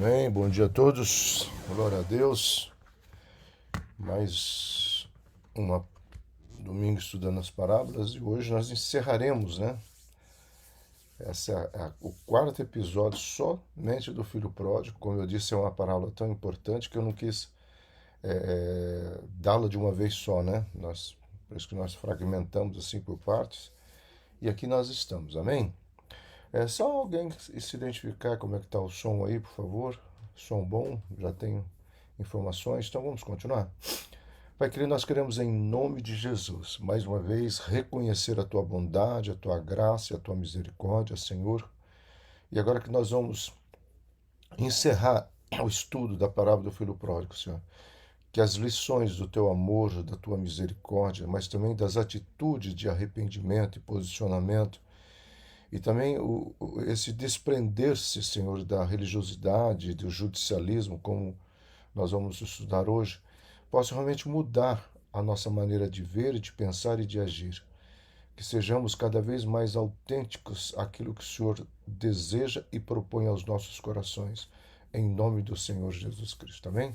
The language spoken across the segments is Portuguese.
Amém. Bom dia a todos. Glória a Deus. Mais uma domingo estudando as parábolas e hoje nós encerraremos, né? Esse é o quarto episódio somente do Filho Pródigo. Como eu disse, é uma parábola tão importante que eu não quis dá-la de uma vez só, né? Por isso que nós fragmentamos assim por partes. E aqui nós estamos, amém? É só alguém se identificar como é que está o som aí, por favor. Som bom, já tenho informações, então vamos continuar. Pai querido, nós queremos em nome de Jesus, mais uma vez, reconhecer a tua bondade, a tua graça e a tua misericórdia, Senhor. E agora que nós vamos encerrar o estudo da parábola do Filho Pródigo, Senhor, que as lições do teu amor, da tua misericórdia, mas também das atitudes de arrependimento e posicionamento, e também esse desprender-se, Senhor, da religiosidade, do judicialismo, como nós vamos estudar hoje, possa realmente mudar a nossa maneira de ver, de pensar e de agir. Que sejamos cada vez mais autênticos àquilo que o Senhor deseja e propõe aos nossos corações. Em nome do Senhor Jesus Cristo. Amém?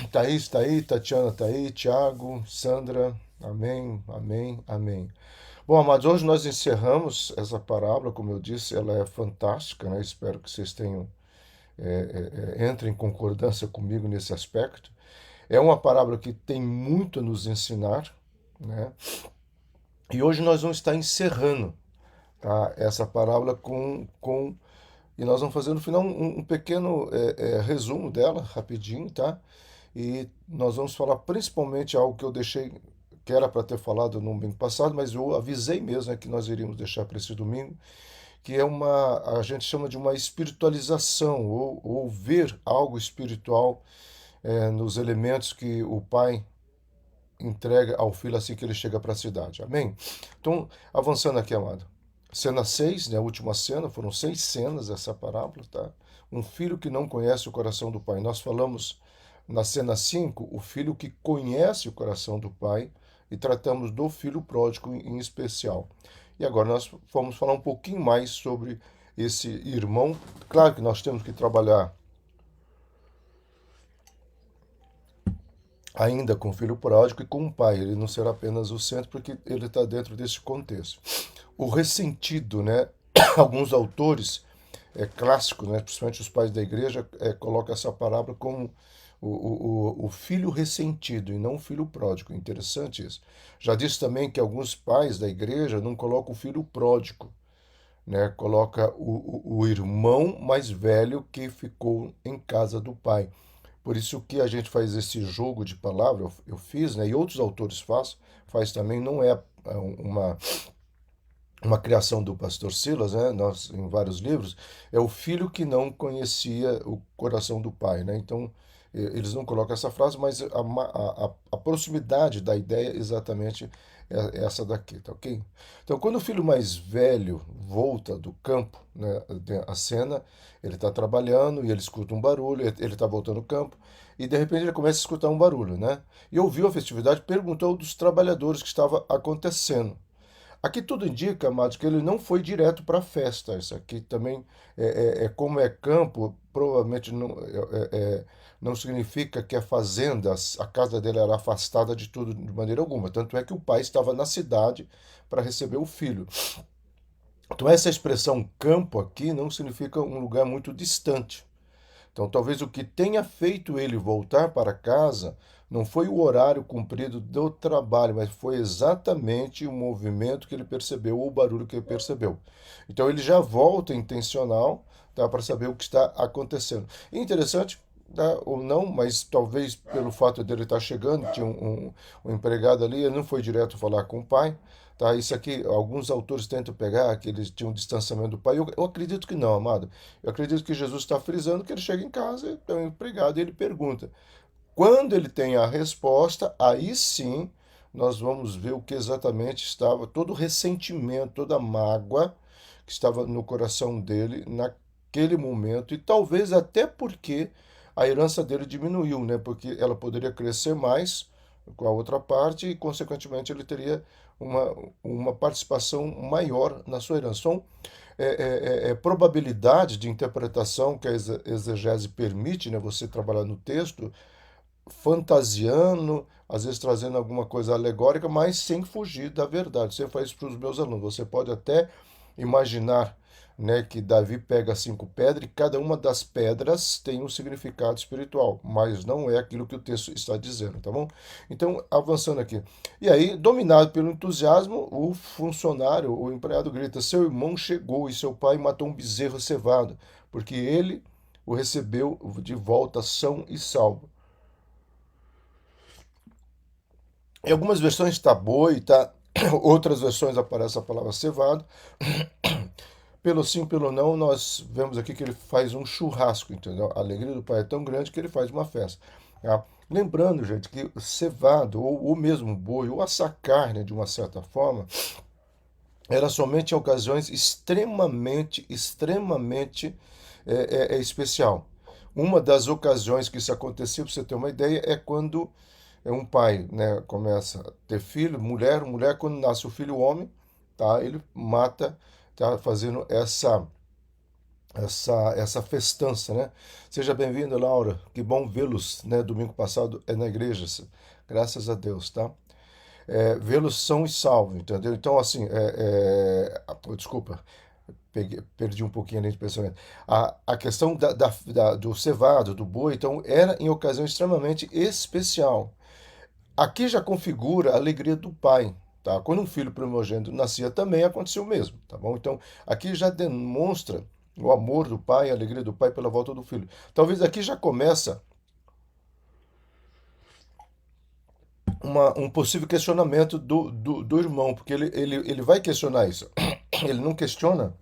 Thaís está aí, Tatiana está aí, Tiago, Sandra. Amém, amém, amém. Bom, amados, hoje nós encerramos essa parábola, como eu disse, ela é fantástica, né? Espero que vocês tenham, entrem em concordância comigo nesse aspecto. É uma parábola que tem muito a nos ensinar, né? E hoje nós vamos estar encerrando, tá, essa parábola e nós vamos fazer no final um pequeno resumo dela, rapidinho, tá? E nós vamos falar principalmente algo que eu deixei, que era para ter falado no domingo passado, mas eu avisei mesmo, né, que nós iríamos deixar para esse domingo, que é a gente chama de uma espiritualização, ou ver algo espiritual nos elementos que o pai entrega ao filho assim que ele chega para a cidade. Amém? Então, avançando aqui, amado. Cena 6, né, a última cena, foram 6 cenas essa parábola, tá? Um filho que não conhece o coração do pai. Nós falamos na cena 5, o filho que conhece o coração do pai, e tratamos do filho pródigo em especial. E agora nós vamos falar um pouquinho mais sobre esse irmão. Claro que nós temos que trabalhar ainda com o filho pródigo e com o pai. Ele não será apenas o centro, porque ele está dentro desse contexto. O ressentido, né? Alguns autores clássicos, né? Principalmente os pais da igreja, colocam essa parábola como o filho ressentido e não o filho pródigo. Interessante isso. Já disse também que alguns pais da igreja não colocam o filho pródigo, né? Coloca o irmão mais velho que ficou em casa do pai. Por isso que a gente faz esse jogo de palavra, eu fiz, né, e outros autores faz também, não é uma criação do pastor Silas, né, nós, em vários livros, é o filho que não conhecia o coração do pai, né, então eles não colocam essa frase, mas a proximidade da ideia exatamente é essa daqui, tá ok? Então, quando o filho mais velho volta do campo, né, a cena, ele está trabalhando e ele escuta um barulho, ele está voltando do campo, e de repente ele começa a escutar um barulho, né? E ouviu a festividade, perguntou dos trabalhadores que estava acontecendo. Aqui tudo indica, amados, que ele não foi direto para a festa. Isso aqui também, como é campo, provavelmente não significa que a fazenda, a casa dele era afastada de tudo de maneira alguma. Tanto é que o pai estava na cidade para receber o filho. Então, essa expressão campo aqui não significa um lugar muito distante. Então, talvez o que tenha feito ele voltar para casa não foi o horário cumprido do trabalho, mas foi exatamente o movimento que ele percebeu, ou o barulho que ele percebeu. Então, ele já volta intencional, tá, para saber o que está acontecendo. Interessante, tá, ou não, mas talvez pelo fato dele estar chegando, tinha um empregado ali, ele não foi direto falar com o pai. Tá, isso aqui, alguns autores tentam pegar que eles tinham um distanciamento do pai. Eu acredito que não, amado. Eu acredito que Jesus está frisando que ele chega em casa, é um empregado, e ele pergunta. Quando ele tem a resposta, aí sim nós vamos ver o que exatamente estava, todo o ressentimento, toda a mágoa que estava no coração dele naquele momento, e talvez até porque a herança dele diminuiu, né? Porque ela poderia crescer mais, com a outra parte e, consequentemente, ele teria uma participação maior na sua herança. São probabilidade de interpretação que a exegese permite, né, você trabalhar no texto, fantasiando, às vezes trazendo alguma coisa alegórica, mas sem fugir da verdade. Você faz isso para os meus alunos. Você pode até imaginar, né, que Davi pega 5 pedras e cada uma das pedras tem um significado espiritual, mas não é aquilo que o texto está dizendo, tá bom? Então, avançando aqui. E aí, dominado pelo entusiasmo, o funcionário, o empregado grita: seu irmão chegou e seu pai matou um bezerro cevado, porque ele o recebeu de volta são e salvo. Em algumas versões está boi, tá? Outras versões aparece a palavra cevado. Pelo sim, pelo não, nós vemos aqui que ele faz um churrasco, entendeu? A alegria do pai é tão grande que ele faz uma festa. Tá? Lembrando, gente, que cevado, ou o mesmo boi, ou assar carne, de uma certa forma, era somente em ocasiões extremamente especial. Uma das ocasiões que isso acontecia, para você ter uma ideia, é quando um pai, né, começa a ter filho, mulher, quando nasce o filho homem, tá, ele mata, tá, fazendo essa festança, né? Seja bem-vindo, Laura. Que bom vê-los, né? Domingo passado é na igreja, graças a Deus, tá? Vê-los são e salvo, entendeu? Então, assim, desculpa, perdi um pouquinho a linha de pensamento. A questão do cevado, do boi, então, era em ocasião extremamente especial. Aqui já configura a alegria do pai, tá? Quando um filho primogênito nascia também aconteceu o mesmo, tá bom? Então, aqui já demonstra o amor do pai, a alegria do pai pela volta do filho. Talvez aqui já começa um possível questionamento do irmão, porque ele vai questionar isso. Ele não questiona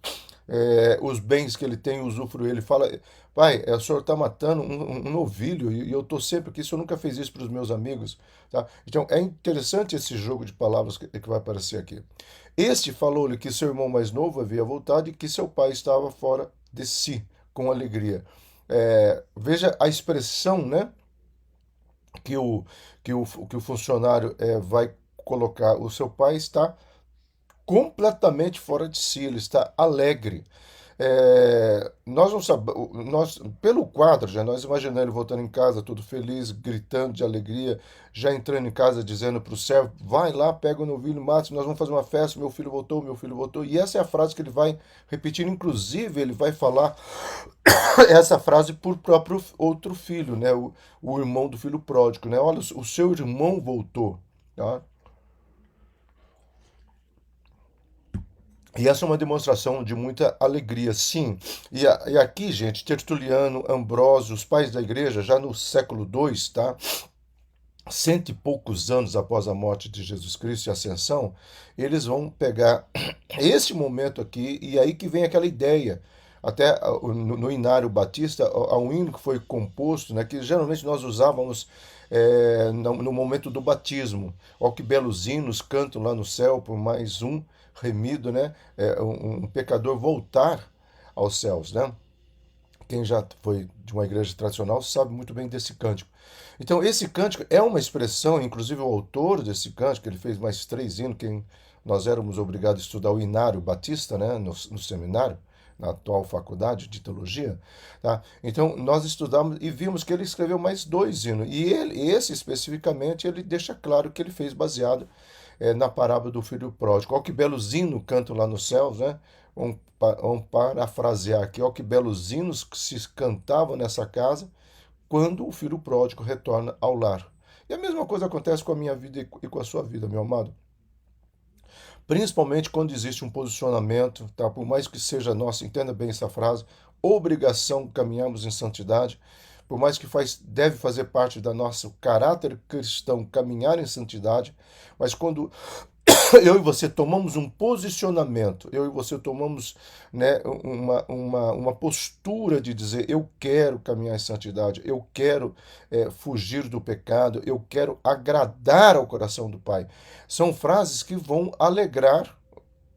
os bens que ele tem, usufruir. Ele fala: pai, o senhor está matando um novilho e eu estou sempre aqui, o senhor nunca fez isso para os meus amigos. Tá? Então é interessante esse jogo de palavras que vai aparecer aqui. Este falou-lhe que seu irmão mais novo havia voltado e que seu pai estava fora de si, com alegria. Veja a expressão, né, que o, que o funcionário vai colocar. O seu pai está completamente fora de si, ele está alegre. Nós não sabemos, pelo quadro, já nós imaginamos ele voltando em casa, todo feliz, gritando de alegria, já entrando em casa, dizendo para o servo: vai lá, pega o novilho, mata, nós vamos fazer uma festa, meu filho voltou, meu filho voltou. E essa é a frase que ele vai repetir, inclusive ele vai falar essa frase por próprio outro filho, né? O irmão do filho pródigo, né? Olha, o seu irmão voltou, tá? E essa é uma demonstração de muita alegria, sim. E aqui, gente, Tertuliano, Ambrósio, os pais da igreja, já no século II, tá? Cento e poucos anos após a morte de Jesus Cristo e a ascensão, eles vão pegar esse momento aqui, e aí que vem aquela ideia. Até no Inário Batista, há um hino que foi composto, né, que geralmente nós usávamos no momento do batismo. Ó, que belos hinos cantam lá no céu por mais um remido, né? Um pecador voltar aos céus, né? Quem já foi de uma igreja tradicional sabe muito bem desse cântico. Então, esse cântico é uma expressão, inclusive o autor desse cântico, ele fez mais 3 hinos, que nós éramos obrigados a estudar o Inário Batista, né, no seminário, na atual faculdade de teologia, tá? Então, nós estudamos e vimos que ele escreveu mais 2 hinos. E esse especificamente, ele deixa claro que ele fez baseado na parábola do filho pródigo. Olha que belos hinos cantam lá nos céus, né? Vamos parafrasear aqui. Olha que belos hinos que se cantavam nessa casa quando o filho pródigo retorna ao lar. E a mesma coisa acontece com a minha vida e com a sua vida, meu amado. Principalmente quando existe um posicionamento, tá? Por mais que seja nossa, entenda bem essa frase, obrigação de caminharmos em santidade, por mais que deve fazer parte da nosso caráter cristão caminhar em santidade, mas quando eu e você tomamos um posicionamento, eu e você tomamos, né, uma postura de dizer: eu quero caminhar em santidade, eu quero fugir do pecado, eu quero agradar ao coração do Pai. São frases que vão alegrar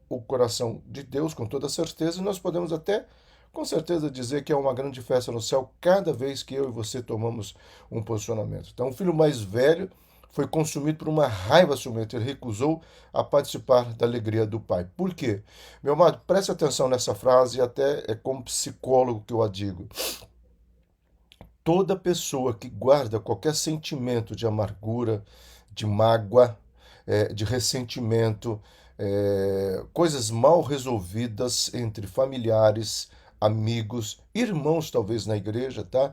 o coração de Deus com toda certeza, e nós podemos até com certeza dizer que é uma grande festa no céu cada vez que eu e você tomamos um posicionamento. Então, o filho mais velho foi consumido por uma raiva ciumenta. Ele recusou a participar da alegria do Pai. Por quê? Meu amado, preste atenção nessa frase, e até é como psicólogo que eu a digo. Toda pessoa que guarda qualquer sentimento de amargura, de mágoa, de ressentimento, coisas mal resolvidas entre familiares, amigos, irmãos talvez na igreja, tá?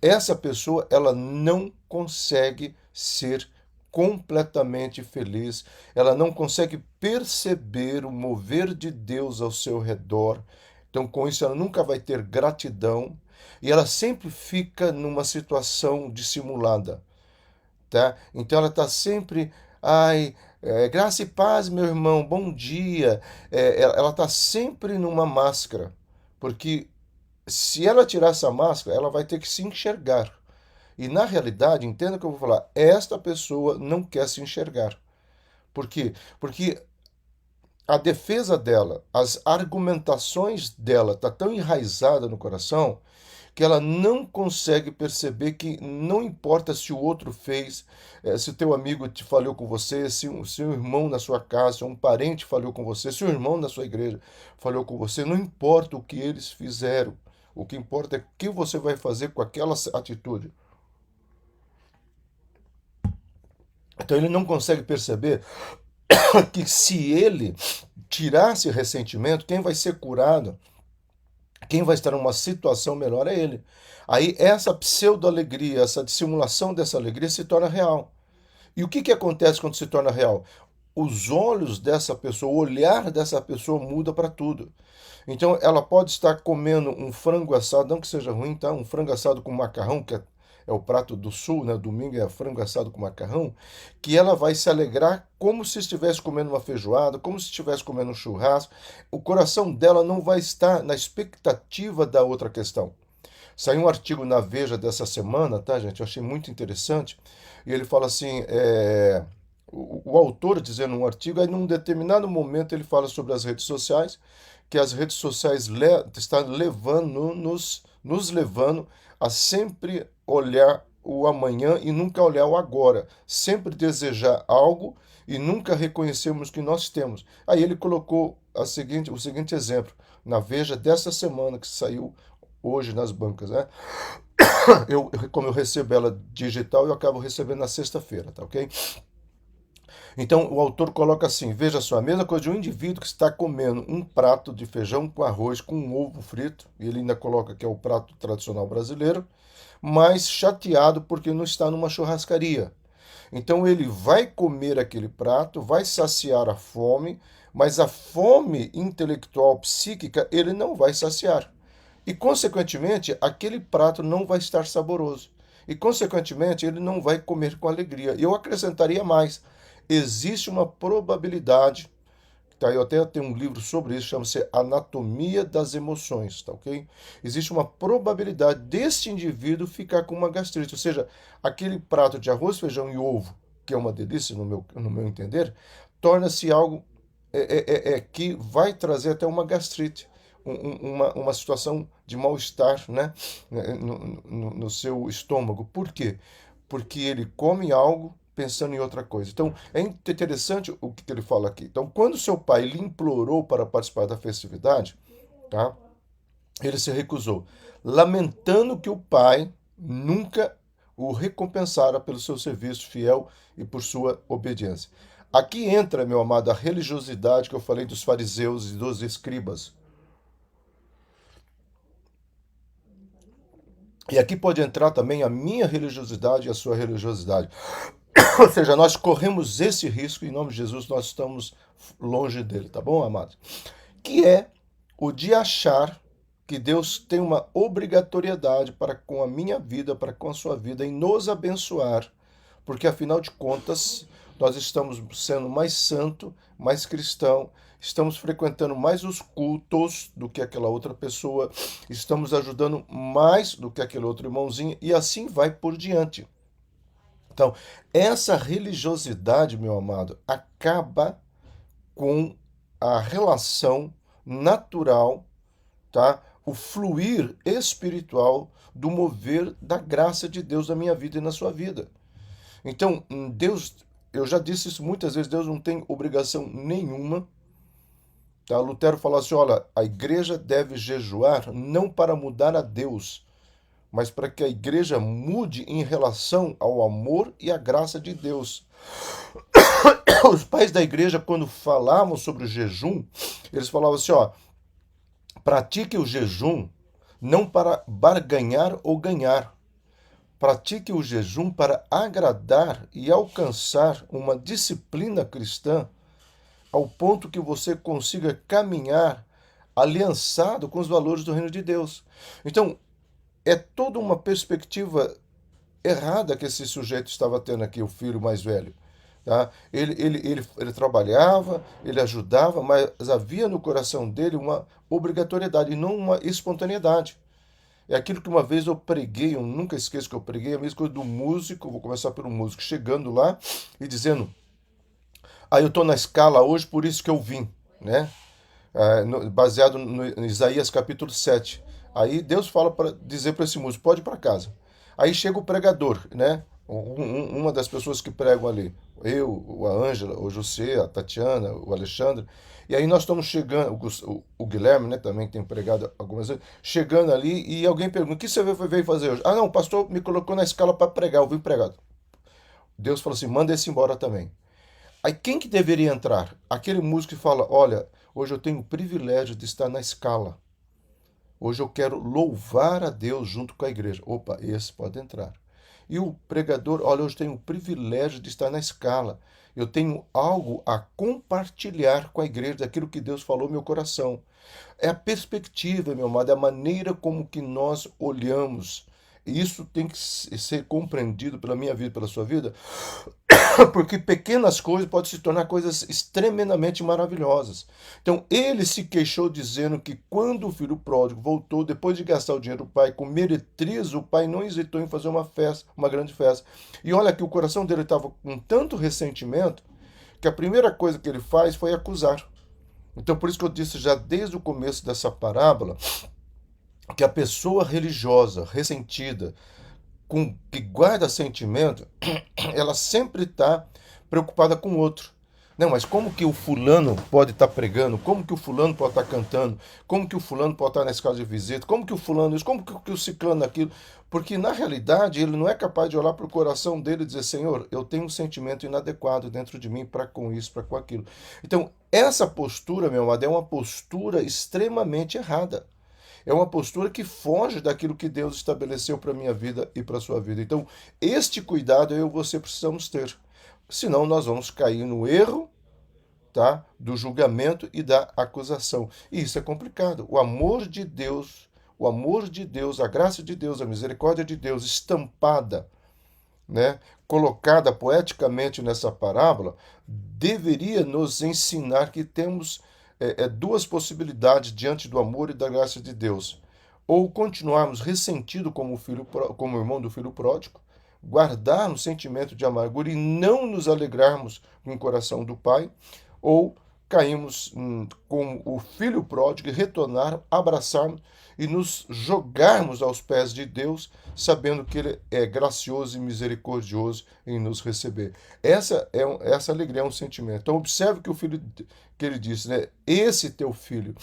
Essa pessoa, ela não consegue ser completamente feliz, ela não consegue perceber o mover de Deus ao seu redor. Então, com isso, ela nunca vai ter gratidão e ela sempre fica numa situação dissimulada, tá? Então, ela está sempre, ai, graça e paz, meu irmão, bom dia. Ela está sempre numa máscara, porque se ela tirar essa máscara, ela vai ter que se enxergar. E na realidade, entenda o que eu vou falar, esta pessoa não quer se enxergar. Por quê? Porque a defesa dela, as argumentações dela tá tão enraizada no coração que ela não consegue perceber que não importa se o outro fez, se o teu amigo te falhou com você, se um irmão na sua casa, se um parente falhou com você, se um irmão na sua igreja falhou com você, não importa o que eles fizeram. O que importa é o que você vai fazer com aquela atitude. Então ele não consegue perceber que se ele tirar esse ressentimento, quem vai ser curado, quem vai estar numa situação melhor é ele. Aí essa pseudo-alegria, essa dissimulação dessa alegria se torna real. E o que, que acontece quando se torna real? Os olhos dessa pessoa, o olhar dessa pessoa muda para tudo. Então ela pode estar comendo um frango assado, não que seja ruim, tá? Um frango assado com macarrão, que é o prato do sul, né? Domingo é frango assado com macarrão, que ela vai se alegrar como se estivesse comendo uma feijoada, como se estivesse comendo um churrasco. O coração dela não vai estar na expectativa da outra questão. Saiu um artigo na Veja dessa semana, tá, gente? Eu achei muito interessante. E ele fala assim: o autor dizendo um artigo, aí num determinado momento ele fala sobre as redes sociais, que as redes sociais estão levando, nos levando a sempre olhar o amanhã e nunca olhar o agora, sempre desejar algo e nunca reconhecermos que nós temos. Aí ele colocou o seguinte exemplo, na Veja dessa semana que saiu hoje nas bancas, né? Como eu recebo ela digital, eu acabo recebendo na sexta-feira, tá ok? Então o autor coloca assim: veja só, a mesma coisa de um indivíduo que está comendo um prato de feijão com arroz com um ovo frito, e ele ainda coloca que é o prato tradicional brasileiro, mas chateado porque não está numa churrascaria. Então ele vai comer aquele prato, vai saciar a fome, mas a fome intelectual, psíquica, ele não vai saciar. E, consequentemente, aquele prato não vai estar saboroso. E, consequentemente, ele não vai comer com alegria. E eu acrescentaria mais: existe uma probabilidade, tá? Eu até tenho um livro sobre isso, chama-se Anatomia das Emoções, tá ok? Existe uma probabilidade desse indivíduo ficar com uma gastrite, ou seja, aquele prato de arroz, feijão e ovo, que é uma delícia no meu entender, torna-se algo que vai trazer até uma gastrite, uma situação de mal-estar, né, no seu estômago. Por quê? Porque ele come algo pensando em outra coisa. Então, é interessante o que ele fala aqui. Então, quando seu pai lhe implorou para participar da festividade, tá? Ele se recusou, lamentando que o pai nunca o recompensara pelo seu serviço fiel e por sua obediência. Aqui entra, meu amado, a religiosidade que eu falei dos fariseus e dos escribas. E aqui pode entrar também a minha religiosidade e a sua religiosidade. Ou seja, nós corremos esse risco, em nome de Jesus, nós estamos longe dele, tá bom, amados? Que é o de achar que Deus tem uma obrigatoriedade para com a minha vida, para com a sua vida, em nos abençoar, porque afinal de contas, nós estamos sendo mais santo, mais cristão, estamos frequentando mais os cultos do que aquela outra pessoa, estamos ajudando mais do que aquele outro irmãozinho, e assim vai por diante. Então, essa religiosidade, meu amado, acaba com a relação natural, tá? O fluir espiritual do mover da graça de Deus na minha vida e na sua vida. Então, Deus, eu já disse isso muitas vezes, Deus não tem obrigação nenhuma. Tá? Lutero falou assim: olha, a igreja deve jejuar não para mudar a Deus, mas para que a igreja mude em relação ao amor e à graça de Deus. Os pais da igreja, quando falavam sobre o jejum, eles falavam assim: ó, pratique o jejum não para barganhar ou ganhar. Pratique o jejum para agradar e alcançar uma disciplina cristã ao ponto que você consiga caminhar aliançado com os valores do reino de Deus. Então, é toda uma perspectiva errada que esse sujeito estava tendo aqui, o filho mais velho. Tá? Ele trabalhava, ele ajudava, mas havia no coração dele uma obrigatoriedade e não uma espontaneidade. É aquilo que uma vez eu preguei, eu nunca esqueço que eu preguei, a mesma coisa do músico, vou começar pelo músico, chegando lá e dizendo: ah, eu estou na escala hoje, por isso que eu vim, né? Baseado no Isaías capítulo 7. Aí Deus fala para dizer para esse músico: pode ir para casa. Aí chega o pregador, né? Uma das pessoas que pregam ali, eu, a Ângela, o José, a Tatiana, o Alexandre. E aí nós estamos chegando, o Guilherme, né, também tem pregado algumas vezes, chegando ali e alguém pergunta: o que você veio fazer hoje? Ah, não, o pastor me colocou na escala para pregar, eu vim pregar. Deus falou assim: manda esse embora também. Aí quem que deveria entrar? Aquele músico que fala: olha, hoje eu tenho o privilégio de estar na escala. Hoje eu quero louvar a Deus junto com a igreja. Opa, esse pode entrar. E o pregador: olha, hoje eu tenho o privilégio de estar na escala. Eu tenho algo a compartilhar com a igreja daquilo que Deus falou no meu coração. É a perspectiva, meu amado, é a maneira como que nós olhamos. E isso tem que ser compreendido pela minha vida, pela sua vida, porque pequenas coisas podem se tornar coisas extremamente maravilhosas. Então, ele se queixou dizendo que quando o filho pródigo voltou, depois de gastar o dinheiro do pai com meretriz, o pai não hesitou em fazer uma festa, uma grande festa. E olha que o coração dele estava com tanto ressentimento que a primeira coisa que ele faz foi acusar. Então, por isso que eu disse já desde o começo dessa parábola que a pessoa religiosa, ressentida, que guarda sentimento, ela sempre está preocupada com o outro. Não, mas como que o fulano pode estar pregando? Como que o fulano pode estar cantando? Como que o fulano pode estar na escala de visita? Como que o fulano isso? Como que o ciclano aquilo? Porque na realidade ele não é capaz de olhar para o coração dele e dizer: Senhor, eu tenho um sentimento inadequado dentro de mim para com isso, para com aquilo. Então, essa postura, meu amado, é uma postura extremamente errada. É uma postura que foge daquilo que Deus estabeleceu para a minha vida e para a sua vida. Então, este cuidado eu e você precisamos ter. Senão, nós vamos cair no erro, tá, do julgamento e da acusação. E isso é complicado. O amor de Deus, a graça de Deus, a misericórdia de Deus estampada, né, colocada poeticamente nessa parábola, deveria nos ensinar que temos duas possibilidades diante do amor e da graça de Deus. Ou continuarmos ressentido como o irmão do filho pródigo, guardar um sentimento de amargura e não nos alegrarmos com o coração do Pai, ou caímos com o filho pródigo e retornar, abraçarmos e nos jogarmos aos pés de Deus, sabendo que Ele é gracioso e misericordioso em nos receber. Essa alegria é um sentimento. Então observe que o filho que ele disse, né? Esse teu filho.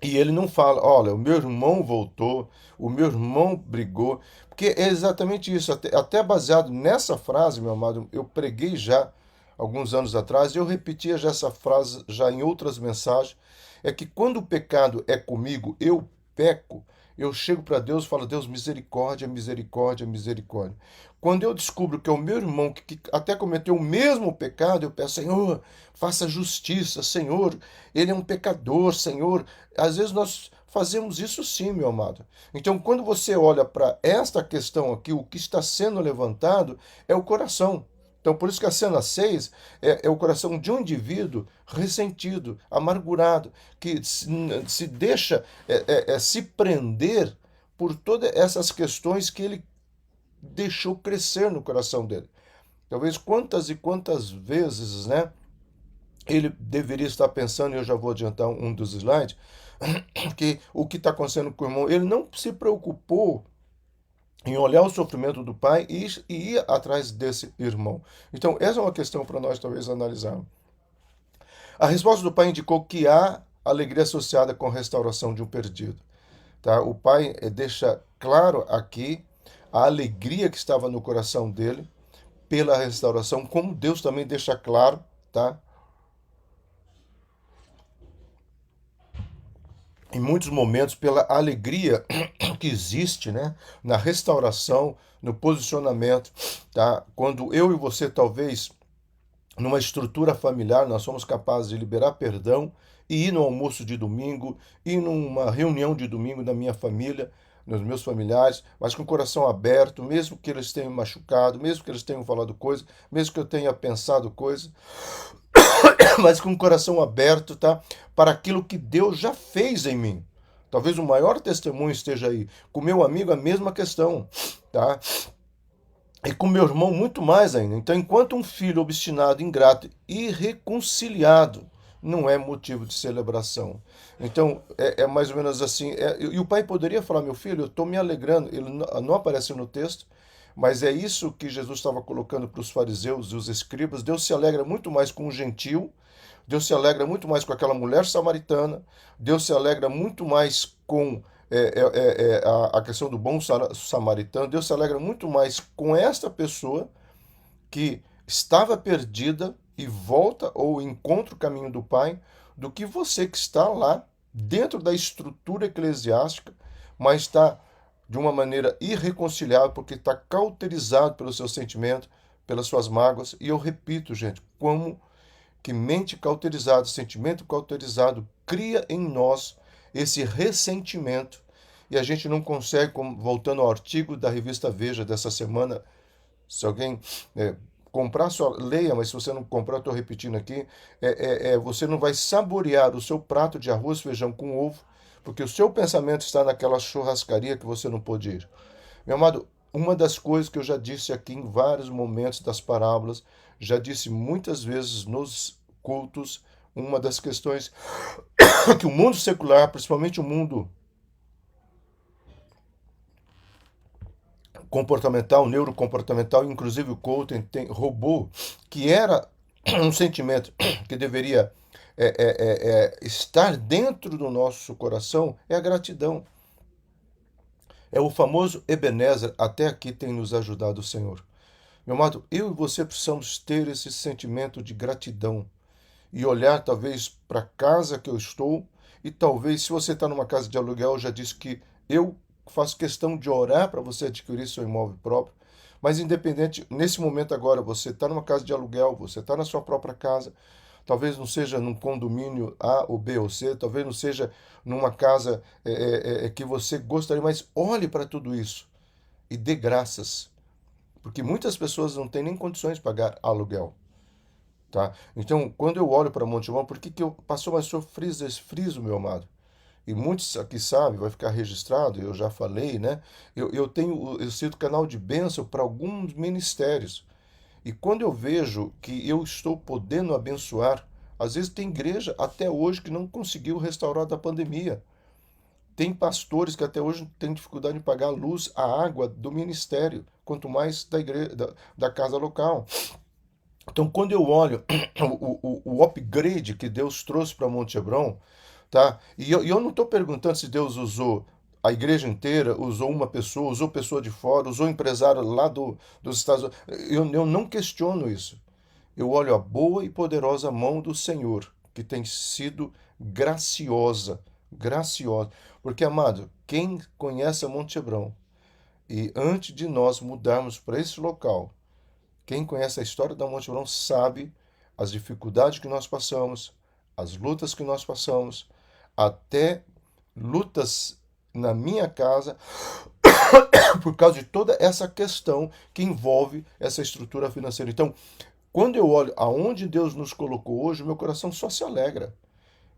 E ele não fala: olha, o meu irmão voltou, o meu irmão brigou, porque é exatamente isso. Até baseado nessa frase, meu amado, eu preguei já alguns anos atrás, e eu repetia já essa frase já em outras mensagens, é que quando o pecado é comigo, eu peco, eu chego para Deus e falo: Deus, misericórdia, misericórdia, misericórdia. Quando eu descubro que é o meu irmão que até cometeu o mesmo pecado, eu peço: Senhor, faça justiça, Senhor, ele é um pecador, Senhor. Às vezes nós fazemos isso sim, meu amado. Então, quando você olha para esta questão aqui, o que está sendo levantado é o coração. Então, por isso que a cena 6 é o coração de um indivíduo ressentido, amargurado, que se deixa se prender por todas essas questões que ele deixou crescer no coração dele. Talvez quantas e quantas vezes, né, ele deveria estar pensando, e eu já vou adiantar um dos slides, que o que está acontecendo com o irmão, ele não se preocupou em olhar o sofrimento do pai e ir atrás desse irmão. Então, essa é uma questão para nós talvez analisarmos. A resposta do pai indicou que há alegria associada com a restauração de um perdido. Tá? O pai deixa claro aqui a alegria que estava no coração dele pela restauração, como Deus também deixa claro, tá? Em muitos momentos, pela alegria que existe, né? Na restauração, no posicionamento, tá? Quando eu e você talvez numa estrutura familiar, nós somos capazes de liberar perdão e ir no almoço de domingo, ir numa reunião de domingo da minha família, nos meus familiares, mas com o coração aberto, mesmo que eles tenham machucado, mesmo que eles tenham falado coisa, mesmo que eu tenha pensado coisa, mas com o coração aberto, tá? Para aquilo que Deus já fez em mim. Talvez o maior testemunho esteja aí. Com meu amigo, a mesma questão, tá? E com meu irmão, muito mais ainda. Então, enquanto um filho obstinado, ingrato, irreconciliado, não é motivo de celebração. Então, é mais ou menos assim. E o pai poderia falar: meu filho, eu estou me alegrando. Ele não aparece no texto, mas é isso que Jesus estava colocando para os fariseus e os escribas. Deus se alegra muito mais com o gentil, Deus se alegra muito mais com aquela mulher samaritana, Deus se alegra muito mais com a questão do bom samaritano, Deus se alegra muito mais com esta pessoa que estava perdida e volta ou encontra o caminho do Pai, do que você que está lá dentro da estrutura eclesiástica, mas está de uma maneira irreconciliável porque está cauterizado pelo seu sentimento, pelas suas mágoas. E eu repito, gente, como que mente cauterizada, sentimento cauterizado, cria em nós esse ressentimento e a gente não consegue, voltando ao artigo da revista Veja dessa semana, se alguém comprar, só leia, mas se você não comprar, estou repetindo aqui, você não vai saborear o seu prato de arroz, feijão com ovo, porque o seu pensamento está naquela churrascaria que você não pôde ir. Meu amado, uma das coisas que eu já disse aqui em vários momentos das parábolas, já disse muitas vezes nos cultos, uma das questões que o mundo secular, principalmente o mundo comportamental, neurocomportamental, inclusive o coaching roubou, que era um sentimento que deveria estar dentro do nosso coração, é a gratidão. É o famoso Ebenezer, até aqui tem nos ajudado o Senhor. Meu amado, eu e você precisamos ter esse sentimento de gratidão e olhar talvez para a casa que eu estou e talvez se você está numa casa de aluguel, eu já disse que eu faço questão de orar para você adquirir seu imóvel próprio, mas independente, nesse momento agora, você está numa casa de aluguel, você está na sua própria casa, talvez não seja num condomínio A ou B ou C, talvez não seja numa casa que você gostaria, mas olhe para tudo isso e dê graças, porque muitas pessoas não têm nem condições de pagar aluguel. Tá? Então, quando eu olho para Montemão, por que, que eu passou, mas sou friso, meu amado? E muitos aqui sabem, vai ficar registrado, eu já falei, né? Eu sido canal de bênção para alguns ministérios. E quando eu vejo que eu estou podendo abençoar, às vezes tem igreja até hoje que não conseguiu restaurar da pandemia. Tem pastores que até hoje têm dificuldade de pagar a luz, a água do ministério, quanto mais da igreja, da casa local. Então, quando eu olho o upgrade que Deus trouxe para Monte Hebron, tá? E eu não estou perguntando se Deus usou a igreja inteira, usou uma pessoa, usou pessoa de fora, usou empresário lá dos Estados Unidos. Eu não questiono isso. Eu olho a boa e poderosa mão do Senhor, que tem sido graciosa, graciosa. Porque, amado, quem conhece a Monte Hebron e antes de nós mudarmos para esse local, quem conhece a história da Monte Hebron sabe as dificuldades que nós passamos, as lutas que nós passamos, até lutas na minha casa, por causa de toda essa questão que envolve essa estrutura financeira. Então, quando eu olho aonde Deus nos colocou hoje, meu coração só se alegra.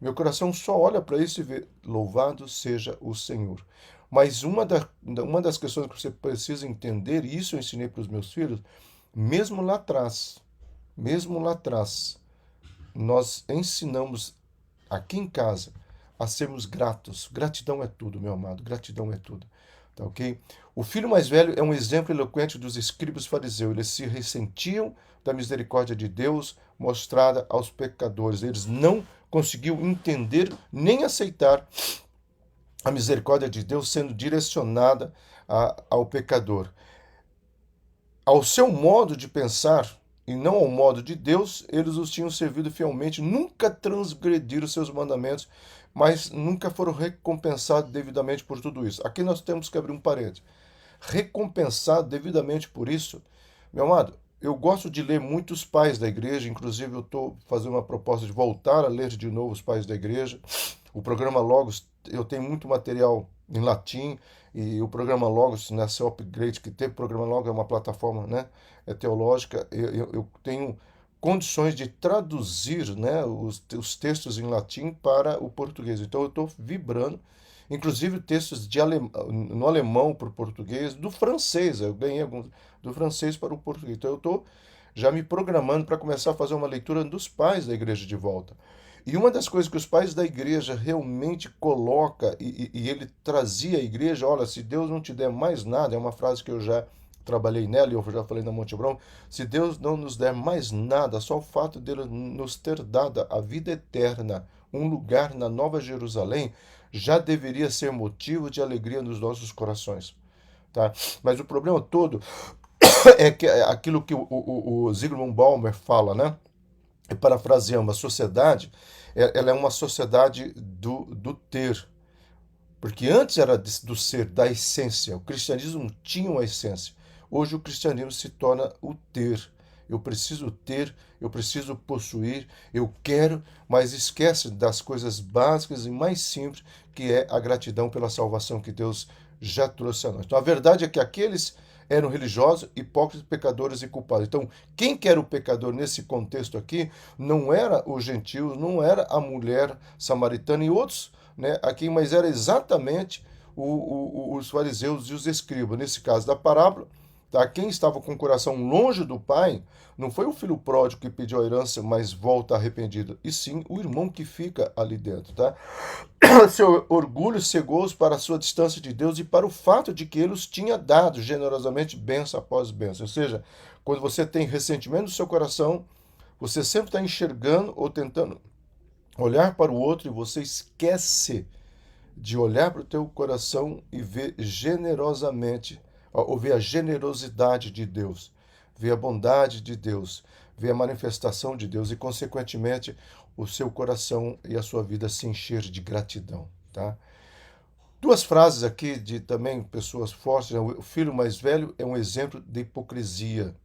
Meu coração só olha para isso e vê, louvado seja o Senhor. Mas uma das questões que você precisa entender, e isso eu ensinei para os meus filhos, mesmo lá atrás, mesmo lá atrás, nós ensinamos aqui em casa a sermos gratos. Gratidão é tudo, meu amado, gratidão é tudo. Tá ok? O filho mais velho é um exemplo eloquente dos escribas fariseus. Eles se ressentiam da misericórdia de Deus mostrada aos pecadores. Eles não conseguiam entender nem aceitar a misericórdia de Deus sendo direcionada ao pecador. Ao seu modo de pensar e não ao modo de Deus, eles os tinham servido fielmente, nunca transgrediram seus mandamentos, mas nunca foram recompensados devidamente por tudo isso. Aqui nós temos que abrir um parênteses. Recompensado devidamente por isso, meu amado, eu gosto de ler muitos pais da igreja, inclusive eu estou fazendo uma proposta de voltar a ler de novo os pais da igreja. O programa Logos, eu tenho muito material em latim, e o programa Logos, nessa upgrade que teve, o programa Logos é uma plataforma, né, teológica, eu tenho condições de traduzir, né, os textos em latim para o português. Então eu estou vibrando, inclusive textos no alemão para o português, do francês, eu ganhei alguns do francês para o português. Então eu estou já me programando para começar a fazer uma leitura dos pais da igreja de volta. E uma das coisas que os pais da igreja realmente coloca, e ele trazia à igreja, olha, se Deus não te der mais nada, é uma frase que eu já trabalhei nela e eu já falei na Monte Abrão, se Deus não nos der mais nada, só o fato dele nos ter dado a vida eterna, um lugar na Nova Jerusalém, já deveria ser motivo de alegria nos nossos corações. Tá? Mas o problema todo é que aquilo que o Zygmunt Bauman fala, né? Parafraseando, a sociedade, ela é uma sociedade do ter. Porque antes era do ser, da essência. O cristianismo tinha uma essência. Hoje o cristianismo se torna o ter. Eu preciso ter, eu preciso possuir, eu quero, mas esquece das coisas básicas e mais simples, que é a gratidão pela salvação que Deus já trouxe a nós. Então a verdade é que aqueles eram religiosos, hipócritas, pecadores e culpados. Então, quem que era o pecador nesse contexto aqui não era os gentios, não era a mulher samaritana e outros, né, aqui, mas era exatamente os fariseus e os escribas. Nesse caso da parábola, tá? Quem estava com o coração longe do pai não foi o filho pródigo que pediu a herança, mas volta arrependido, e sim o irmão que fica ali dentro, tá? Seu orgulho cegou-os para a sua distância de Deus e para o fato de que ele os tinha dado generosamente bênção após bênção. Ou seja, quando você tem ressentimento no seu coração, você sempre está enxergando ou tentando olhar para o outro e você esquece de olhar para o teu coração e ver generosamente, ou ver a generosidade de Deus, ver a bondade de Deus, ver a manifestação de Deus e, consequentemente, o seu coração e a sua vida se encher de gratidão, tá? Duas frases aqui de também pessoas fortes, né? O filho mais velho é um exemplo de hipocrisia.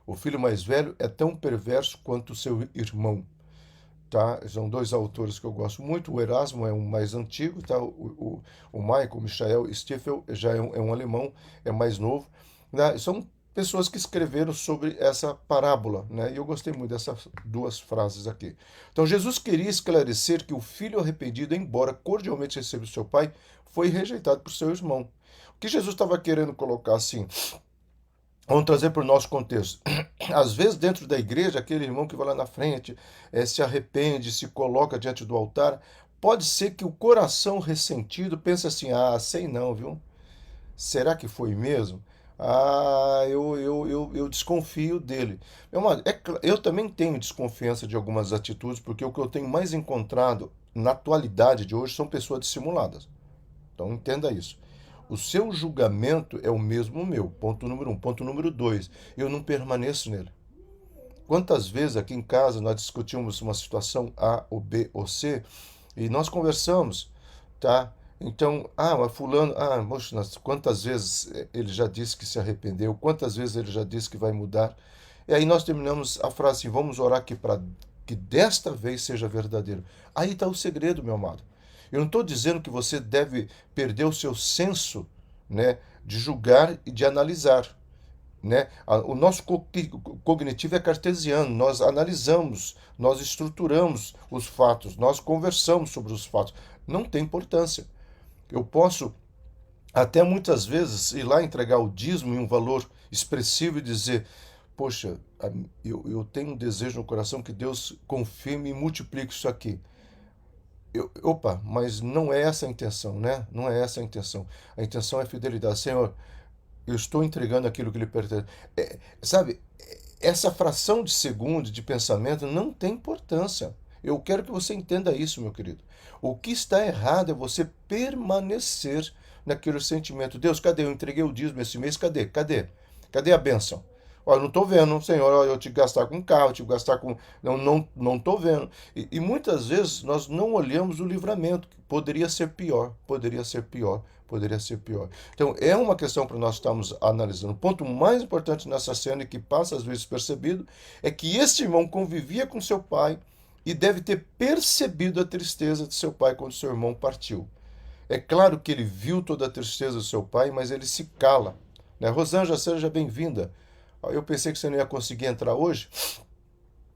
O filho mais velho é tão perverso quanto o seu irmão. Tá? São dois autores que eu gosto muito. O Erasmo é um mais antigo, tá? O Michael Michael Stiefel já é um alemão, é mais novo. Né? São pessoas que escreveram sobre essa parábola, né? E eu gostei muito dessas duas frases aqui. Então, Jesus queria esclarecer que o filho arrependido, embora cordialmente receba o seu pai, foi rejeitado por seu irmão. O que Jesus estava querendo colocar assim? Vamos trazer para o nosso contexto. Às vezes, dentro da igreja, aquele irmão que vai lá na frente, se arrepende, se coloca diante do altar, pode ser que o coração ressentido pense assim: ah, sei não, viu? Será que foi mesmo? Ah, eu desconfio dele. Eu também tenho desconfiança de algumas atitudes, porque o que eu tenho mais encontrado na atualidade de hoje são pessoas dissimuladas. Então entenda isso. O seu julgamento é o mesmo meu. Ponto número um. Ponto número dois. Eu não permaneço nele. Quantas vezes aqui em casa nós discutimos uma situação A ou B ou C e nós conversamos, tá? Então, mas fulano, moxa, quantas vezes ele já disse que se arrependeu, quantas vezes ele já disse que vai mudar. E aí nós terminamos a frase assim: vamos orar aqui para que desta vez seja verdadeiro. Aí está o segredo, meu amado. Eu não estou dizendo que você deve perder o seu senso, né, de julgar e de analisar. Né? O nosso cognitivo é cartesiano, nós analisamos, nós estruturamos os fatos, nós conversamos sobre os fatos. Não tem importância. Eu posso até muitas vezes ir lá entregar o dízimo em um valor expressivo e dizer: poxa, eu tenho um desejo no coração que Deus confirme e multiplique isso aqui. Mas não é essa a intenção, né? Não é essa a intenção. A intenção é fidelidade. Senhor, Eu estou entregando aquilo que lhe pertence. Sabe, essa fração de segundo de pensamento não tem importância. Eu quero que você entenda isso, meu querido. O que está errado é você permanecer naquele sentimento. Deus, cadê? Eu entreguei o dízimo esse mês, cadê? Cadê? Cadê a bênção? Olha, não estou vendo, Senhor, olha, eu te gastar com carro, eu te gastar com. Não estou vendo. E muitas vezes nós não olhamos o livramento. Poderia ser pior, poderia ser pior, poderia ser pior. Então, é uma questão para nós estarmos analisando. O ponto mais importante nessa cena, e que passa às vezes percebido, é que este irmão convivia com seu pai e deve ter percebido a tristeza de seu pai quando seu irmão partiu. É claro que ele viu toda a tristeza do seu pai, mas ele se cala. Né? Rosângela, seja bem-vinda. Eu pensei que você não ia conseguir entrar hoje.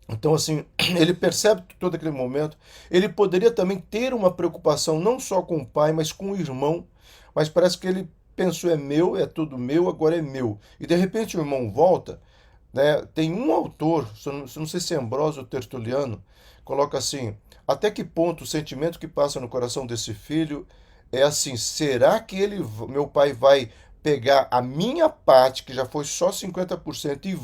Então, assim, ele percebe todo aquele momento. Ele poderia também ter uma preocupação não só com o pai, mas com o irmão. Mas parece que ele pensou: é meu, é tudo meu, agora é meu. E de repente o irmão volta. Né? Tem um autor, não sei se é Ambrósio ou Tertuliano, coloca assim: até que ponto o sentimento que passa no coração desse filho é assim: será que meu pai vai pegar a minha parte, que já foi só 50%, e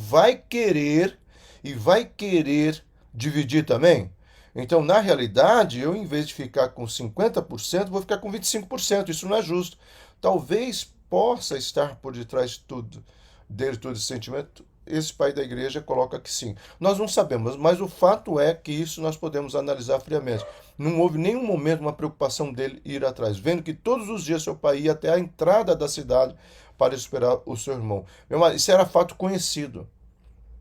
vai querer dividir também? Então, na realidade, eu, em vez de ficar com 50%, vou ficar com 25%. Isso não é justo. Talvez possa estar por detrás de tudo, dele, todo esse sentimento. Esse pai da igreja coloca que sim. Nós não sabemos, mas o fato é que isso nós podemos analisar friamente. Não houve nenhum momento uma preocupação dele ir atrás, vendo que todos os dias seu pai ia até a entrada da cidade para esperar o seu irmão. Meu irmão, isso era fato conhecido.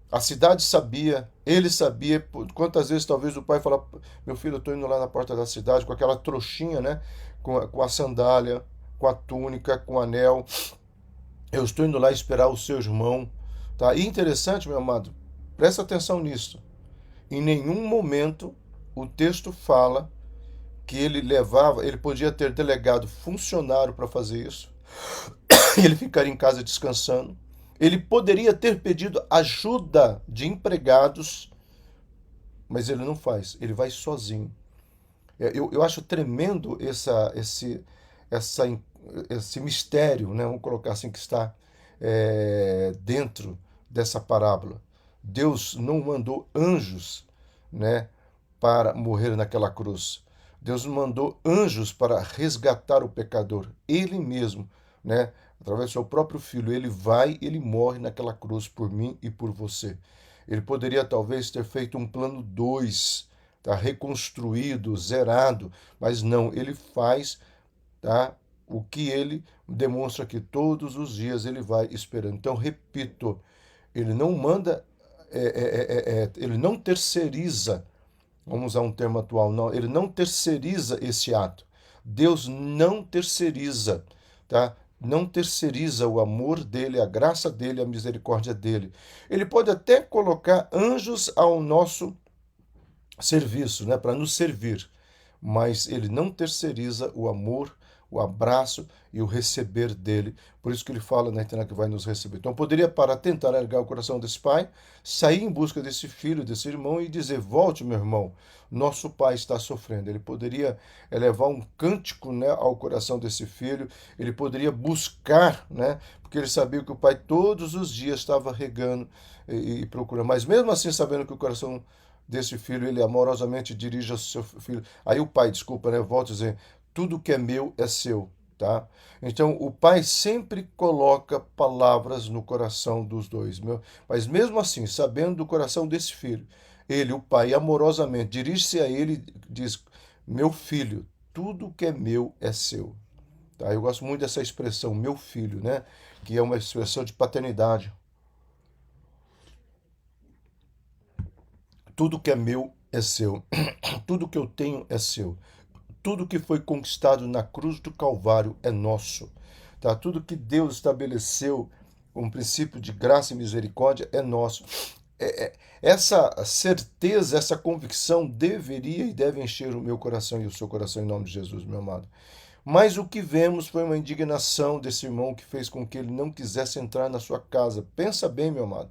A cidade sabia, ele sabia. Quantas vezes talvez o pai fala: meu filho, eu estou indo lá na porta da cidade com aquela trouxinha, né? Com a sandália, com a túnica, com o anel. Eu estou indo lá esperar o seu irmão. Tá? E interessante, meu amado, presta atenção nisso. Em nenhum momento o texto fala que ele podia ter delegado funcionário para fazer isso. Ele ficaria em casa descansando. Ele poderia ter pedido ajuda de empregados, mas ele não faz. Ele vai sozinho. Eu acho tremendo essa, esse mistério, né? Vamos colocar assim, que está dentro dessa parábola. Deus não mandou anjos, né, para morrer naquela cruz. Deus mandou anjos para resgatar o pecador. Ele mesmo, né, através do seu próprio filho, ele vai, ele morre naquela cruz por mim e por você. Ele poderia talvez ter feito um plano 2, tá, reconstruído, zerado, mas não, ele faz, tá, o que ele demonstra que todos os dias ele vai esperando. Então, repito, ele não manda, ele não terceiriza, vamos usar um termo atual, não, ele não terceiriza esse ato. Deus não terceiriza, tá? Não terceiriza o amor dele, a graça dele, a misericórdia dele. Ele pode até colocar anjos ao nosso serviço, né, para nos servir, mas ele não terceiriza o amor, o abraço e o receber dele. Por isso que ele fala na internet que vai nos receber. Então poderia, para tentar ergar o coração desse pai, sair em busca desse filho, desse irmão e dizer: volte, meu irmão, nosso pai está sofrendo. Ele poderia elevar um cântico, né, ao coração desse filho, ele poderia buscar, né, porque ele sabia que o pai todos os dias estava regando e procurando. Mas mesmo assim, sabendo que o coração desse filho, ele amorosamente dirige ao seu filho. Aí o pai, desculpa, né? Volto a dizer: tudo que é meu é seu, tá? Então o pai sempre coloca palavras no coração dos dois, meu. Mas mesmo assim, sabendo do coração desse filho, ele, o pai, amorosamente dirige-se a ele e diz: meu filho, tudo que é meu é seu. Tá? Eu gosto muito dessa expressão, meu filho, né? Que é uma expressão de paternidade. Tudo que é meu é seu. Tudo que eu tenho é seu. Tudo que foi conquistado na cruz do Calvário é nosso. Tá? Tudo que Deus estabeleceu como princípio de graça e misericórdia é nosso. Essa certeza, essa convicção deveria e deve encher o meu coração e o seu coração em nome de Jesus, meu amado. Mas o que vemos foi uma indignação desse irmão que fez com que ele não quisesse entrar na sua casa. Pensa bem, meu amado.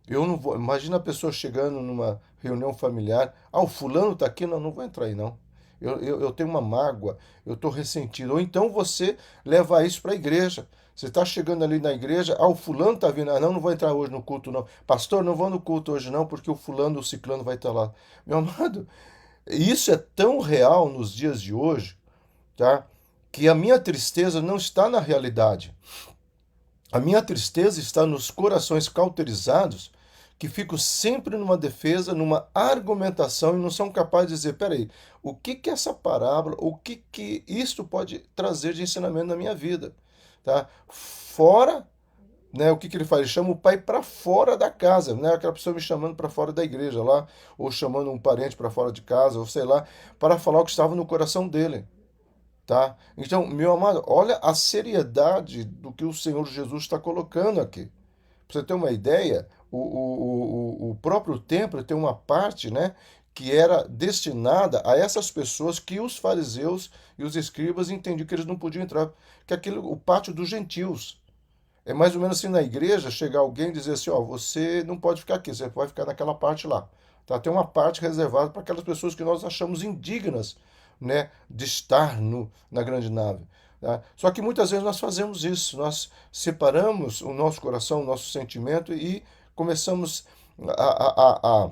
Eu não vou. Imagina a pessoa chegando numa reunião familiar. Ah, o fulano está aqui? Não, não vou entrar aí, não. eu tenho uma mágoa, eu estou ressentido. Ou então você leva isso para a igreja. Você está chegando ali na igreja, o fulano está vindo, não vou entrar hoje no culto não. Pastor, não vou no culto hoje não, porque o fulano, o ciclano vai estar lá. Meu amado, isso é tão real nos dias de hoje, tá? Que a minha tristeza não está na realidade. A minha tristeza está nos corações cauterizados que ficam sempre numa defesa, numa argumentação e não são capazes de dizer, peraí, o que que essa parábola, o que que isto pode trazer de ensinamento na minha vida, tá? Fora, né, o que que ele faz? Ele chama o pai para fora da casa, né? Aquela pessoa me chamando para fora da igreja lá, ou chamando um parente para fora de casa, ou sei lá, para falar o que estava no coração dele. Tá? Então, meu amado, olha a seriedade do que o Senhor Jesus está colocando aqui. Para você ter uma ideia, o próprio templo tem uma parte, né, que era destinada a essas pessoas que os fariseus e os escribas entendiam que eles não podiam entrar, que é aquilo, o pátio dos gentios. É mais ou menos assim na igreja, chegar alguém e dizer assim, ó, você não pode ficar aqui, você vai ficar naquela parte lá. Tá? Tem uma parte reservada para aquelas pessoas que nós achamos indignas, né, de estar na grande nave. Tá? Só que muitas vezes nós fazemos isso, nós separamos o nosso coração, o nosso sentimento e começamos a, a, a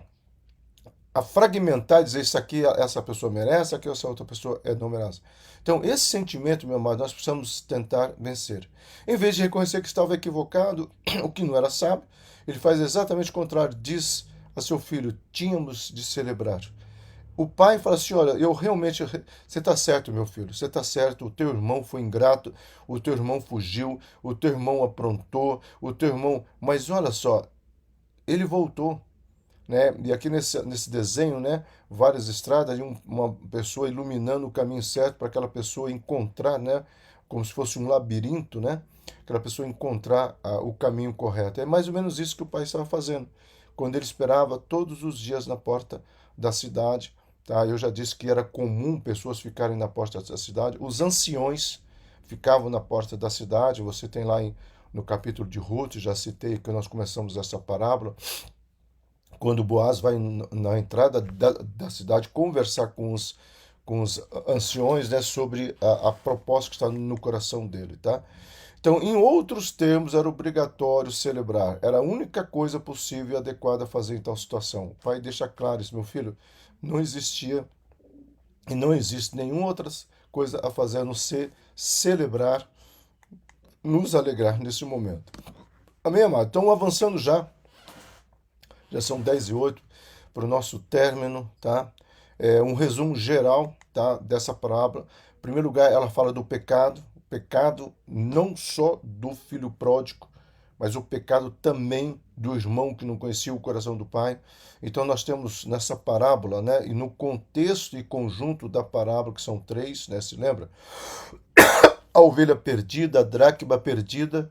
a fragmentar e dizer isso aqui essa pessoa merece, aqui essa outra pessoa não merece. Então, esse sentimento, meu amado, nós precisamos tentar vencer. Em vez de reconhecer que estava equivocado, o que não era sábio, ele faz exatamente o contrário. Diz a seu filho: tínhamos de celebrar. O pai fala assim: olha, eu realmente. Você está certo, meu filho, você está certo. O teu irmão foi ingrato, o teu irmão fugiu, o teu irmão aprontou, o teu irmão. Mas olha só, ele voltou, né? E aqui nesse desenho, né, várias estradas e uma pessoa iluminando o caminho certo para aquela pessoa encontrar, né, como se fosse um labirinto, né, aquela pessoa encontrar o caminho correto. É mais ou menos isso que o pai estava fazendo quando ele esperava todos os dias na porta da cidade. Tá? Eu já disse que era comum pessoas ficarem na porta da cidade. Os anciões ficavam na porta da cidade. Você tem lá no capítulo de Ruth, já citei que nós começamos essa parábola, quando Boaz vai na entrada da cidade conversar com os anciões, né, sobre a proposta que está no coração dele, tá? Então, em outros termos, era obrigatório celebrar. Era a única coisa possível e adequada a fazer em tal situação. O pai deixa claro isso, meu filho, não existia e não existe nenhuma outra coisa a fazer a não ser celebrar, nos alegrar nesse momento. Amém, amado? Então, avançando já são 10:08 para o nosso término, tá? Um resumo geral, tá, dessa parábola. Em primeiro lugar, ela fala do pecado, o pecado não só do filho pródigo, mas o pecado também do irmão que não conhecia o coração do pai. Então nós temos nessa parábola, né, e no contexto e conjunto da parábola, que são três, né, se lembra? A ovelha perdida, a dracma perdida.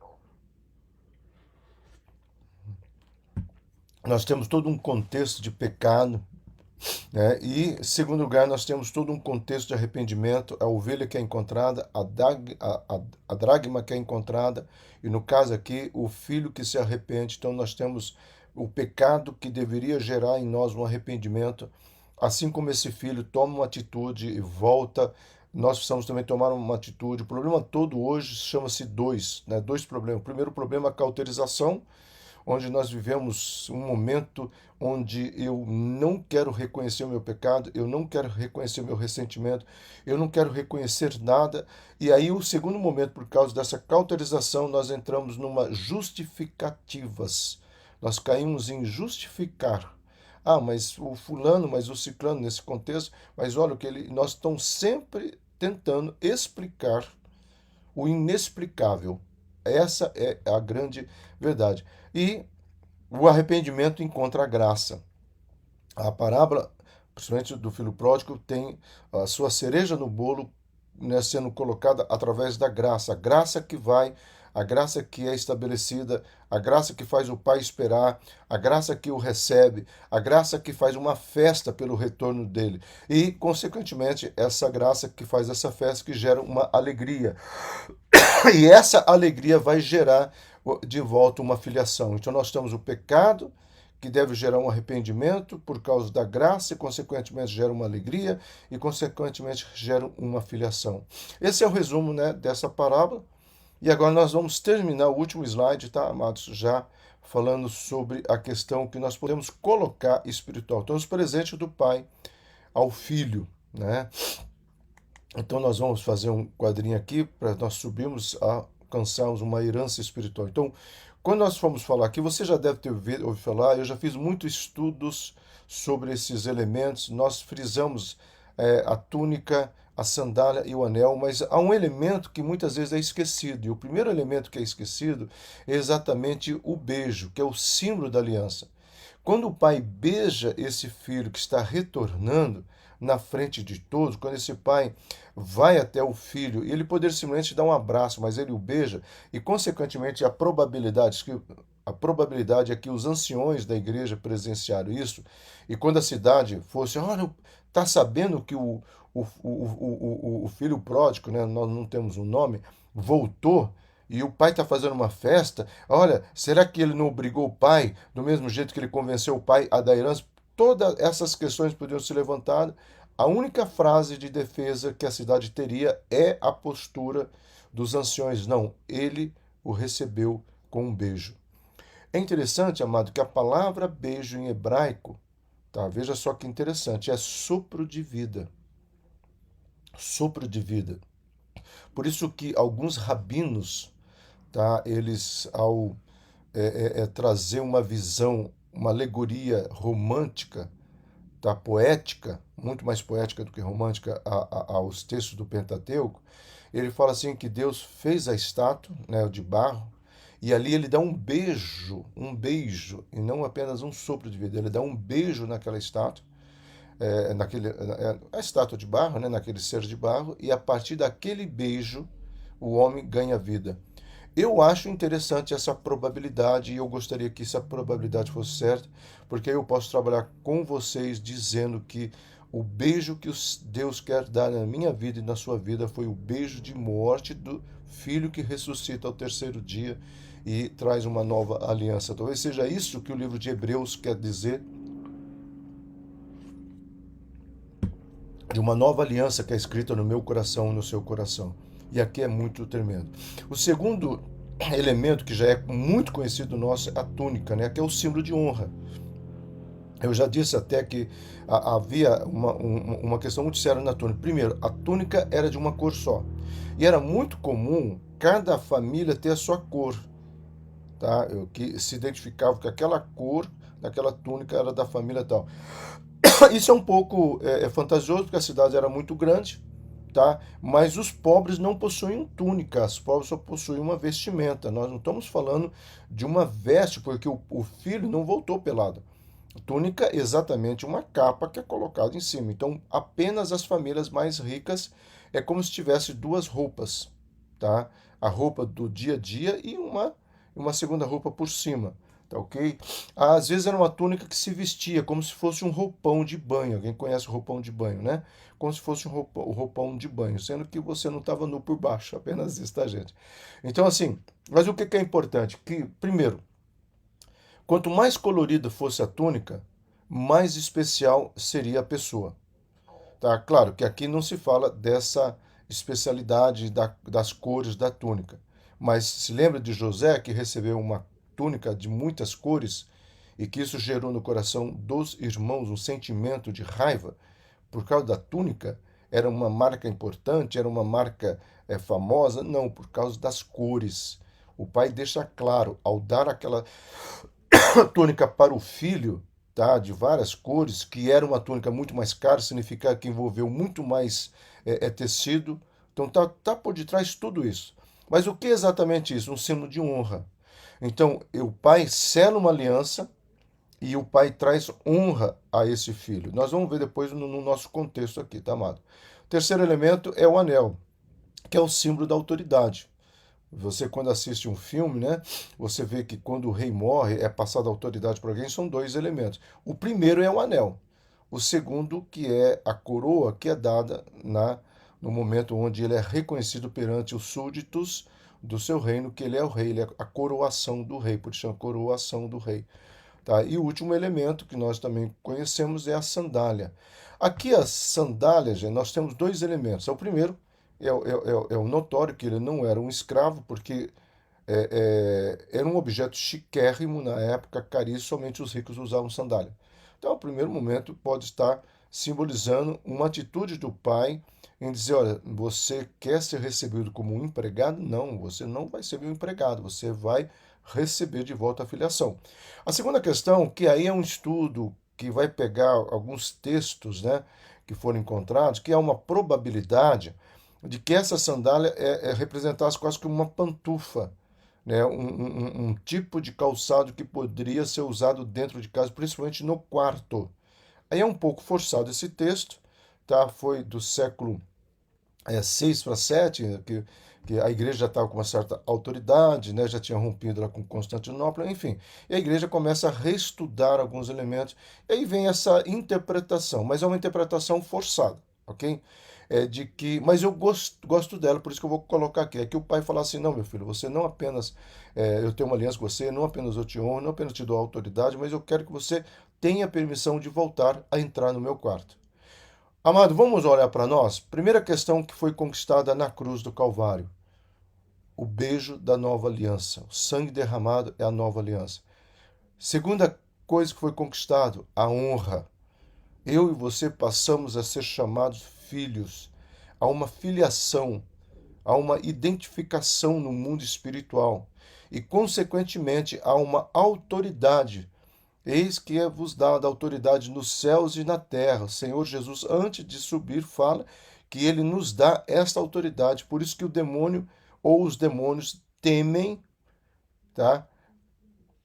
Nós temos todo um contexto de pecado, né? E, em segundo lugar, nós temos todo um contexto de arrependimento, a ovelha que é encontrada, a dracma que é encontrada, e no caso aqui, o filho que se arrepende. Então, nós temos o pecado que deveria gerar em nós um arrependimento, assim como esse filho toma uma atitude e volta, nós precisamos também tomar uma atitude. O problema todo hoje chama-se dois, né? Dois problemas. O primeiro problema é a cauterização, onde nós vivemos um momento onde eu não quero reconhecer o meu pecado, eu não quero reconhecer o meu ressentimento, eu não quero reconhecer nada. E aí, o segundo momento, por causa dessa cauterização, nós entramos numa justificativas. Nós caímos em justificar. Ah, mas o fulano, mas o ciclano nesse contexto, mas olha o que nós estamos sempre tentando explicar o inexplicável. Essa é a grande verdade. E o arrependimento encontra a graça. A parábola, principalmente do filho pródigo, tem a sua cereja no bolo, né, sendo colocada através da graça. A graça que vai, a graça que é estabelecida, a graça que faz o pai esperar, a graça que o recebe, a graça que faz uma festa pelo retorno dele. E, consequentemente, essa graça que faz essa festa que gera uma alegria. E essa alegria vai gerar de volta uma filiação. Então nós temos o pecado que deve gerar um arrependimento por causa da graça e, consequentemente, gera uma alegria e, consequentemente, gera uma filiação. Esse é o resumo, né, dessa parábola. E agora nós vamos terminar o último slide, tá, amados? Já falando sobre a questão que nós podemos colocar espiritual. Então, os presentes do pai ao filho, né? Então, nós vamos fazer um quadrinho aqui para nós subirmos a alcançarmos uma herança espiritual. Então, quando nós formos falar aqui, você já deve ter ouvido falar, eu já fiz muitos estudos sobre esses elementos, nós frisamos a túnica, a sandália e o anel, mas há um elemento que muitas vezes é esquecido, e o primeiro elemento que é esquecido é exatamente o beijo, que é o símbolo da aliança. Quando o pai beija esse filho que está retornando na frente de todos, quando esse pai vai até o filho, e ele poderia simplesmente dar um abraço, mas ele o beija, e consequentemente a probabilidade é que os anciões da igreja presenciaram isso, e quando a cidade fosse, olha, está sabendo que o filho pródigo, né, nós não temos um nome, voltou, e o pai está fazendo uma festa, olha, será que ele não obrigou o pai, do mesmo jeito que ele convenceu o pai a dar herança? Todas essas questões poderiam ser levantadas. A única frase de defesa que a cidade teria é a postura dos anciões. Não, ele o recebeu com um beijo. É interessante, amado, que a palavra beijo em hebraico, tá? Veja só que interessante, é sopro de vida. Sopro de vida. Por isso que alguns rabinos, tá? Eles, ao trazer uma visão, uma alegoria romântica, tá? Poética, muito mais poética do que romântica, aos textos do Pentateuco, ele fala assim que Deus fez a estátua, né, de barro, e ali ele dá um beijo, e não apenas um sopro de vida, ele dá um beijo naquela estátua, a estátua de barro, né, naquele ser de barro, e a partir daquele beijo o homem ganha vida. Eu acho interessante essa probabilidade e eu gostaria que essa probabilidade fosse certa, porque aí eu posso trabalhar com vocês dizendo que o beijo que Deus quer dar na minha vida e na sua vida foi o beijo de morte do filho que ressuscita ao terceiro dia e traz uma nova aliança. Talvez seja isso que o livro de Hebreus quer dizer, de uma nova aliança que é escrita no meu coração, no seu coração. E aqui é muito tremendo. O segundo elemento que já é muito conhecido nosso é a túnica, né? Que é o símbolo de honra. Eu já disse até que havia uma questão muito séria na túnica. Primeiro, a túnica era de uma cor só. E era muito comum cada família ter a sua cor, tá? Que se identificava que aquela cor daquela túnica era da família tal. Isso é um pouco fantasioso, porque a cidade era muito grande, tá? Mas os pobres não possuem túnica, os pobres só possuem uma vestimenta. Nós não estamos falando de uma veste, porque o filho não voltou pelado. Túnica é exatamente uma capa que é colocada em cima. Então, apenas as famílias mais ricas é como se tivesse duas roupas, tá? A roupa do dia a dia e uma segunda roupa por cima, tá ok? Às vezes era uma túnica que se vestia como se fosse um roupão de banho. Alguém conhece o roupão de banho, né? Como se fosse um roupão de banho, sendo que você não estava nu por baixo, apenas isso, tá, gente? Então, assim, mas o que é importante? Que, primeiro, quanto mais colorida fosse a túnica, mais especial seria a pessoa. Tá? Claro que aqui não se fala dessa especialidade das cores da túnica. Mas se lembra de José que recebeu uma túnica de muitas cores e que isso gerou no coração dos irmãos um sentimento de raiva por causa da túnica? Era uma marca importante? Era uma marca famosa? Não, por causa das cores. O pai deixa claro, ao dar aquela túnica para o filho, tá, de várias cores, que era uma túnica muito mais cara, significa que envolveu muito mais tecido. Então tá por detrás tudo isso. Mas o que é exatamente isso? Um símbolo de honra. Então, o pai sela uma aliança e o pai traz honra a esse filho. Nós vamos ver depois no nosso contexto aqui, tá, amado? O terceiro elemento é o anel, que é o símbolo da autoridade. Você, quando assiste um filme, né, você vê que quando o rei morre, é passada a autoridade para alguém, são dois elementos. O primeiro é o anel. O segundo, que é a coroa, que é dada no momento onde ele é reconhecido perante os súditos do seu reino, que ele é o rei, ele é a coroação do rei, por isso chama coroação do rei. Tá? E o último elemento que nós também conhecemos é a sandália. Aqui a sandália, gente, nós temos dois elementos. O primeiro é o notório que ele não era um escravo, porque era um objeto chiquérrimo na época, caríssimo, somente os ricos usavam sandália. Então, o primeiro momento pode estar simbolizando uma atitude do pai em dizer, olha, você quer ser recebido como um empregado? Não, você não vai ser um empregado, você vai receber de volta a filiação. A segunda questão, que aí é um estudo que vai pegar alguns textos, né, que foram encontrados, que é uma probabilidade de que essa sandália representasse quase que uma pantufa, né, um tipo de calçado que poderia ser usado dentro de casa, principalmente no quarto. Aí é um pouco forçado esse texto, tá? Foi do século 6 para 7, que a igreja já estava com uma certa autoridade, né? Já tinha rompido lá com Constantinopla, enfim. E a igreja começa a reestudar alguns elementos, e aí vem essa interpretação, mas é uma interpretação forçada, ok? De que, mas eu gosto dela, por isso que eu vou colocar aqui. É que o pai fala assim: não, meu filho, você não apenas, eu tenho uma aliança com você, não apenas eu te honro, não apenas te dou autoridade, mas eu quero que você tenha permissão de voltar a entrar no meu quarto. Amado, vamos olhar para nós? Primeira questão que foi conquistada na cruz do Calvário: o beijo da nova aliança. O sangue derramado é a nova aliança. Segunda coisa que foi conquistado: a honra. Eu e você passamos a ser chamados filhos. Há uma filiação, há uma identificação no mundo espiritual e, consequentemente, há uma autoridade. Eis que é vos dada autoridade nos céus e na terra. O Senhor Jesus, antes de subir, fala que ele nos dá esta autoridade. Por isso que o demônio ou os demônios temem, tá?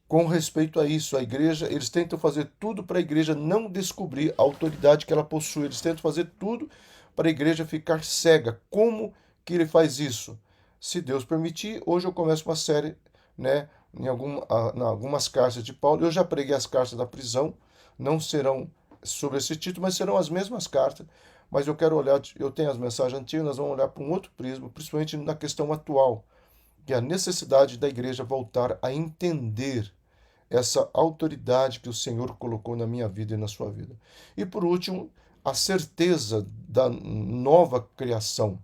Com respeito a isso, a igreja, eles tentam fazer tudo para a igreja não descobrir a autoridade que ela possui. Eles tentam fazer tudo para a igreja ficar cega. Como que ele faz isso? Se Deus permitir, hoje eu começo uma série, né, em algumas cartas de Paulo. Eu já preguei as cartas da prisão, não serão sobre esse título, mas serão as mesmas cartas. Mas eu quero olhar, eu tenho as mensagens antigas, nós vamos olhar para um outro prisma, principalmente na questão atual, que é a necessidade da igreja voltar a entender essa autoridade que o Senhor colocou na minha vida e na sua vida. E por último, a certeza da nova criação,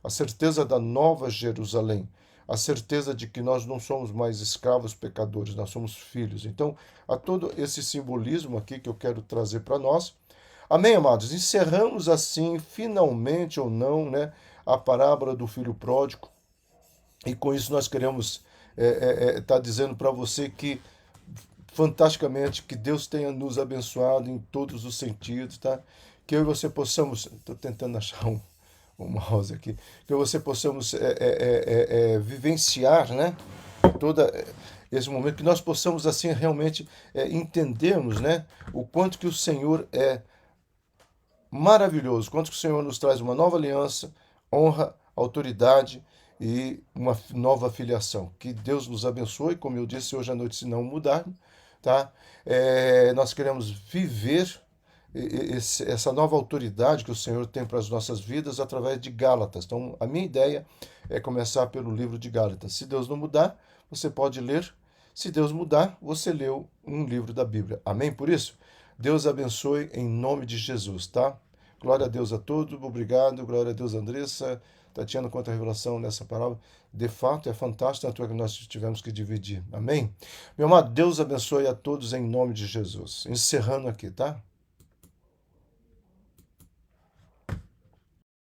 a certeza da nova Jerusalém, a certeza de que nós não somos mais escravos pecadores, nós somos filhos. Então, há todo esse simbolismo aqui que eu quero trazer para nós. Amém, amados? Encerramos assim, finalmente ou não, né, a parábola do filho pródigo. E com isso nós queremos estar dizendo para você que fantasticamente, que Deus tenha nos abençoado em todos os sentidos, tá? Que eu e você possamos, estou tentando achar um mouse aqui, que eu e você possamos vivenciar, né? Toda esse momento, que nós possamos assim realmente entendermos, né? O quanto que o Senhor é maravilhoso, quanto que o Senhor nos traz uma nova aliança, honra, autoridade e uma nova filiação. Que Deus nos abençoe, como eu disse hoje à noite, se não mudar, tá? Nós queremos viver essa nova autoridade que o Senhor tem para as nossas vidas através de Gálatas. Então, a minha ideia é começar pelo livro de Gálatas. Se Deus não mudar, você pode ler. Se Deus mudar, você leu um livro da Bíblia. Amém? Por isso, Deus abençoe em nome de Jesus, tá? Glória a Deus a todos. Obrigado. Glória a Deus, Andressa. Tatiana, quanto à revelação nessa palavra, de fato é fantástico, tanto é que nós tivemos que dividir. Amém? Meu amado, Deus abençoe a todos em nome de Jesus. Encerrando aqui, tá?